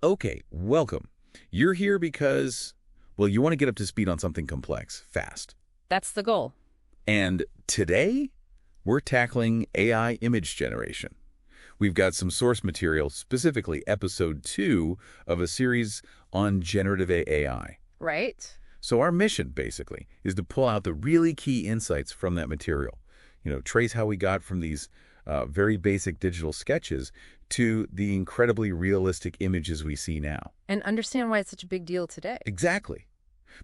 Okay, welcome. You're here because, well, you want to get up to speed on something complex, fast. That's the goal. And today, we're tackling AI image generation. We've got some source material, specifically episode 2 of a series on generative AI. Right? So our mission, basically, is to pull out the really key insights from that material. Trace how we got from these very basic digital sketches to the incredibly realistic images we see now. And understand why it's such a big deal today. Exactly.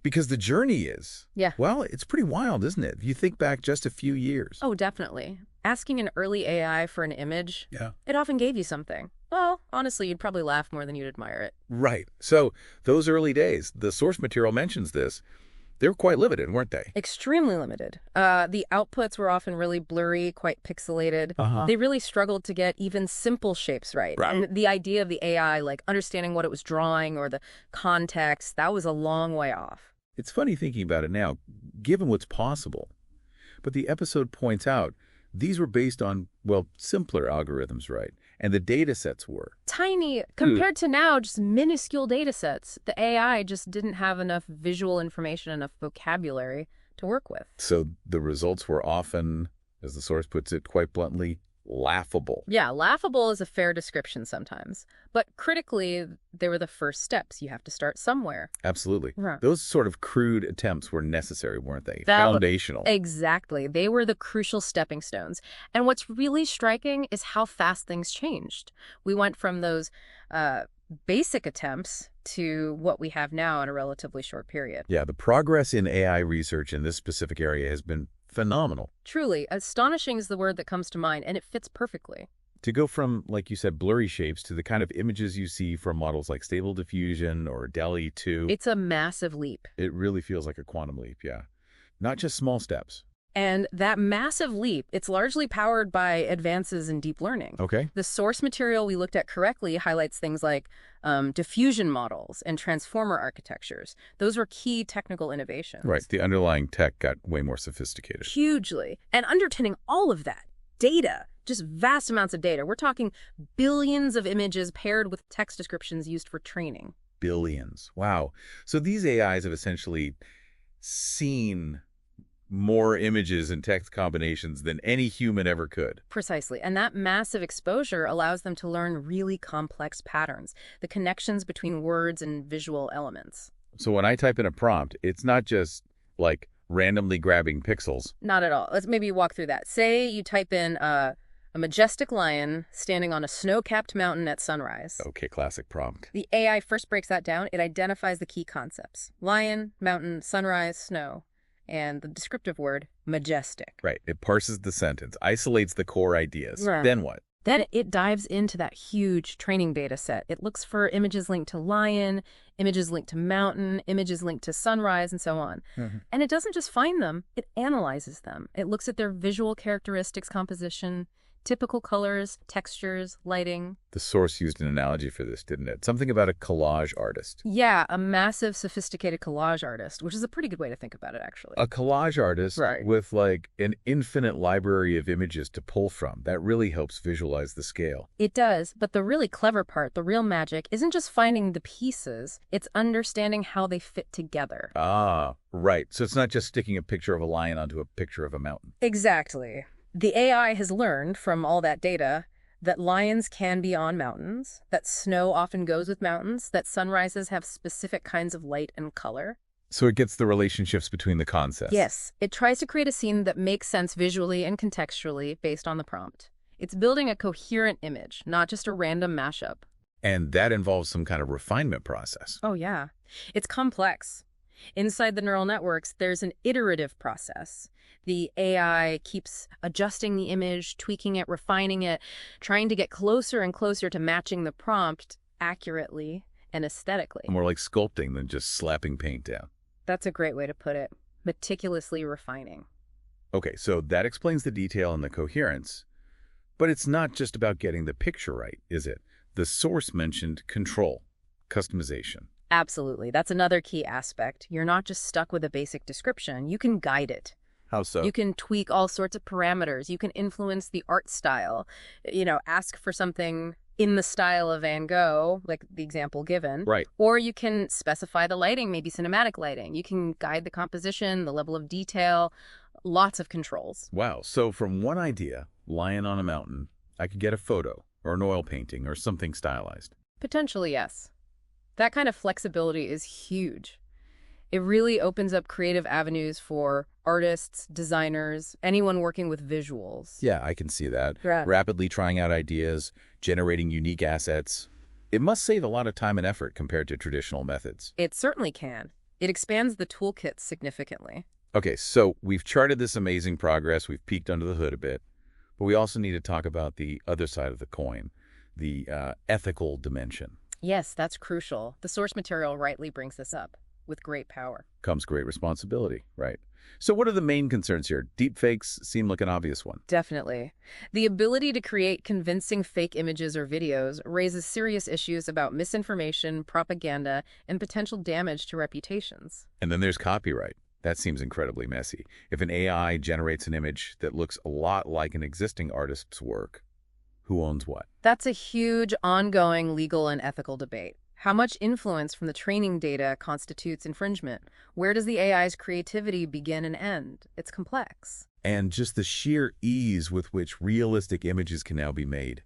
Because the journey is, well, it's pretty wild, isn't it? If you think back just a few years. Oh, definitely. Asking an early AI for an image, Yeah. it often gave you something. Well, honestly, you'd probably laugh more than you'd admire it. Right. So those early days, the source material mentions this, they were quite limited, weren't they? Extremely limited. The outputs were often really blurry, quite pixelated. They really struggled to get even simple shapes right. And the idea of the AI, like understanding what it was drawing or the context, that was a long way off. It's funny thinking about it now, given what's possible. But the episode points out these were based on, well, simpler algorithms, right? And the data sets were Tiny, compared to now, just minuscule data sets. The AI just didn't have enough visual information, enough vocabulary to work with. So the results were often, as the source puts it quite bluntly, laughable. Yeah, laughable is a fair description sometimes. But critically, they were the first steps. You have to start somewhere. Absolutely. Yeah. Those sort of crude attempts were necessary, weren't they? Foundational. Exactly. They were the crucial stepping stones. And what's really striking is how fast things changed. We went from those basic attempts to what we have now in a relatively short period. Yeah, the progress in AI research in this specific area has been phenomenal. Truly, astonishing is the word that comes to mind, and it fits perfectly. To go from, like you said, blurry shapes to the kind of images you see from models like Stable Diffusion or DALL 2. It's a massive leap. It really feels like a quantum leap, yeah. Not just small steps. And that massive leap, it's largely powered by advances in deep learning. Okay. The source material we looked at correctly highlights things like diffusion models and transformer architectures. Those were key technical innovations. Right. The underlying tech got way more sophisticated. Hugely. And underpinning all of that, data, just vast amounts of data. We're talking billions of images paired with text descriptions used for training. Billions. Wow. So these AIs have essentially seen more images and text combinations than any human ever could. Precisely. And that massive exposure allows them to learn really complex patterns, the connections between words and visual elements. So when I type in a prompt, it's not just like randomly grabbing pixels. Not at all. Let's maybe walk through that. Say you type in a majestic lion standing on a snow-capped mountain at sunrise. Okay, classic prompt. The AI first breaks that down. It identifies the key concepts. Lion, mountain, sunrise, snow. And the descriptive word, majestic. Right. It parses the sentence, isolates the core ideas. Right. Then what? Then it dives into that huge training data set. It looks for images linked to lion, images linked to mountain, images linked to sunrise, and so on. And it doesn't just find them, it analyzes them. It looks at their visual characteristics, composition, typical colors, textures, lighting. The source used an analogy for this, didn't it? Something about a collage artist. Yeah, a massive, sophisticated collage artist, which is a pretty good way to think about it, actually. A collage artist with like an infinite library of images to pull from. That really helps visualize the scale. It does, but the really clever part, the real magic, isn't just finding the pieces, it's understanding how they fit together. Ah, right. So it's not just sticking a picture of a lion onto a picture of a mountain. Exactly. The AI has learned from all that data that lions can be on mountains, that snow often goes with mountains, that sunrises have specific kinds of light and color. So it gets the relationships between the concepts. Yes. It tries to create a scene that makes sense visually and contextually based on the prompt. It's building a coherent image, not just a random mashup. And that involves some kind of refinement process. Oh, yeah. It's complex. Inside the neural networks, there's an iterative process. The AI keeps adjusting the image, tweaking it, refining it, trying to get closer and closer to matching the prompt accurately and aesthetically. More like sculpting than just slapping paint down. That's a great way to put it. Meticulously refining. Okay, so that explains the detail and the coherence. But it's not just about getting the picture right, is it? The source mentioned control, customization. Absolutely. That's another key aspect. You're not just stuck with a basic description. You can guide it. How so? You can tweak all sorts of parameters. You can influence the art style. Ask for something in the style of Van Gogh, like the example given. Right. Or you can specify the lighting, maybe cinematic lighting. You can guide the composition, the level of detail, lots of controls. Wow. So from one idea, lion on a mountain, I could get a photo or an oil painting or something stylized. Potentially, yes. That kind of flexibility is huge. It really opens up creative avenues for artists, designers, anyone working with visuals. Yeah, I can see that. Yeah. Rapidly trying out ideas, generating unique assets. It must save a lot of time and effort compared to traditional methods. It certainly can. It expands the toolkit significantly. Okay, so we've charted this amazing progress. We've peeked under the hood a bit. But we also need to talk about the other side of the coin, the ethical dimension. Yes, that's crucial. The source material rightly brings this up. With great power Comes great responsibility, right? So what are the main concerns here? Deepfakes seem like an obvious one. Definitely. The ability to create convincing fake images or videos raises serious issues about misinformation, propaganda, and potential damage to reputations. And then there's copyright. That seems incredibly messy. If an AI generates an image that looks a lot like an existing artist's work, who owns what? That's a huge, ongoing legal and ethical debate. How much influence from the training data constitutes infringement? Where does the AI's creativity begin and end? It's complex. And just the sheer ease with which realistic images can now be made.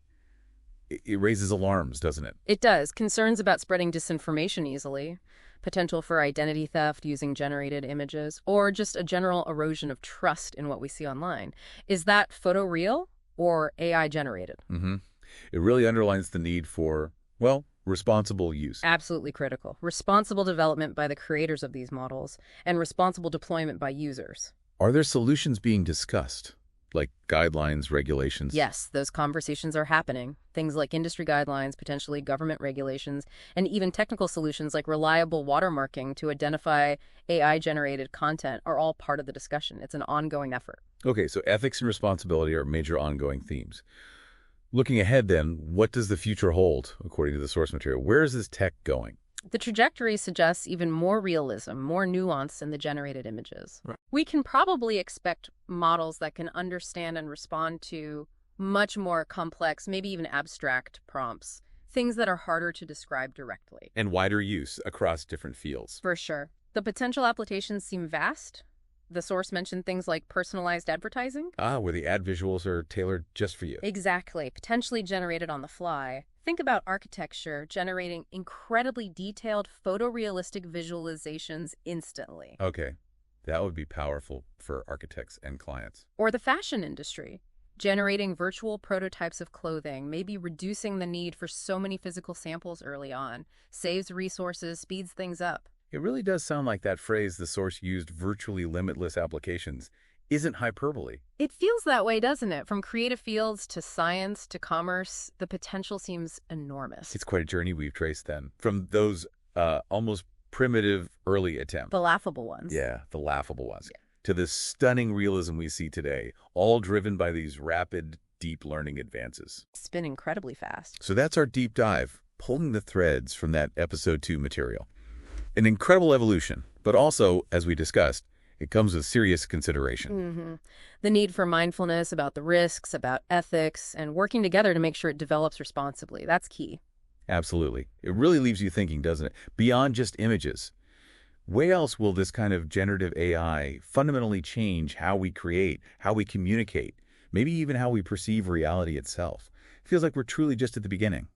It raises alarms, doesn't it? It does. Concerns about spreading disinformation easily, potential for identity theft using generated images, or just a general erosion of trust in what we see online. Is that photo real or AI generated? It really underlines the need for, well, responsible use. Absolutely critical. Responsible development by the creators of these models and responsible deployment by users. Are there solutions being discussed, like guidelines, regulations? Yes, those conversations are happening. Things like industry guidelines, potentially government regulations, and even technical solutions like reliable watermarking to identify AI-generated content are all part of the discussion. It's an ongoing effort. Okay, so ethics and responsibility are major ongoing themes. Looking ahead then, what does the future hold, according to the source material? Where is this tech going? The trajectory suggests even more realism, more nuance in the generated images. Right. We can probably expect models that can understand and respond to much more complex, maybe even abstract prompts, things that are harder to describe directly. And wider use across different fields. For sure. The potential applications seem vast. The source mentioned things like personalized advertising. Where the ad visuals are tailored just for you. Exactly, potentially generated on the fly. Think about architecture generating incredibly detailed photorealistic visualizations instantly. Okay, that would be powerful for architects and clients. Or the fashion industry, generating virtual prototypes of clothing, maybe reducing the need for so many physical samples early on, saves resources, speeds things up. It really does sound like that phrase the source used, virtually limitless applications, isn't hyperbole. It feels that way, doesn't it? From creative fields to science to commerce, the potential seems enormous. It's quite a journey we've traced then, from those almost primitive early attempts. The laughable ones. Yeah, the laughable ones. Yeah. To the stunning realism we see today, all driven by these rapid, deep learning advances. It's been incredibly fast. So that's our deep dive, pulling the threads from that episode 2 material. An incredible evolution, but also, as we discussed, it comes with serious consideration. The need for mindfulness about the risks, about ethics, and working together to make sure it develops responsibly. That's key. Absolutely. It really leaves you thinking, doesn't it? Beyond just images. Where else will this kind of generative AI fundamentally change how we create, how we communicate, maybe even how we perceive reality itself? It feels like we're truly just at the beginning.